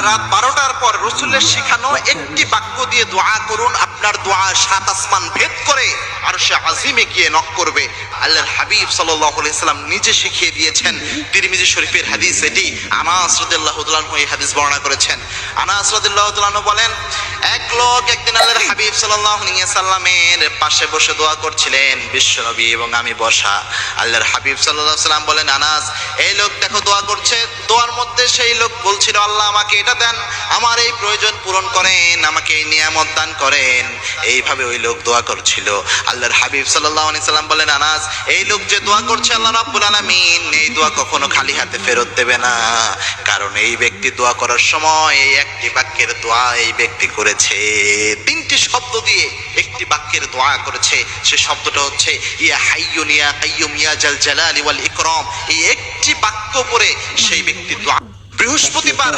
বৃহস্পতিবার রাত 12টার পর রাসূলের শিখানো একটি বাক্য দিয়ে দোয়া করুন, আপনার দোয়া 7 আসমান ভেদ করে আরশে আজিমে গিয়ে নক করবে। আল্লাহর হাবিব সাল্লাল্লাহু আলাইহি সাল্লাম নিজে শিখিয়ে দিয়েছেন। তিরমিজি শরীফের হাদিস এটি। আনাস রাদিয়াল্লাহু তাআলা আনহু এই হাদিস বর্ণনা করেছেন। আনাস রাদিয়াল্লাহু তাআলা আনহু বলেন, এক লোক একদিন আল্লাহর হাবিব সাল্লাল্লাহু আলাইহি সাল্লামের পাশে বসে দোয়া করছিলেন, বিশ্বনবী এবং আমি বসা। আল্লাহর হাবিব সাল্লাল্লাহু আলাইহি সাল্লাম বলেন, আনাস, এই লোক দেখো দোয়া করছে, দোয়ার মধ্যে সেই লোক বলছিল, আল্লাহ আমাকে এটা দেন, আমার এই প্রয়োজন পূরণ করেন, আমাকে এই নিয়ামত দান করেন। এইভাবে ওই লোক দোয়া করছিল। আল্লাহর হাবিব সাল্লাল্লাহু আলাইহি সাল্লাম বলেন, আনাস, এই লোক যে দোয়া করছে আল্লাহ রাব্বুল আলামিন এই দোয়া কখনো খালি হাতে ফেরত দেবে না, কারণ এই ব্যক্তি দোয়া করার সময় এই একটি বাক্যের দোয়া এই ব্যক্তি করেছে। 3টি শব্দ দিয়ে একটি বাক্যের দোয়া করেছে। সে শব্দটা হচ্ছে ইয়া হাইয়ুন ইয়া কাইয়ুম ইয়া জাল জালালি ওয়াল ইকরাম। এই একটি বাক্য পড়ে সেই ব্যক্তি দোয়া। বৃহস্পতিবার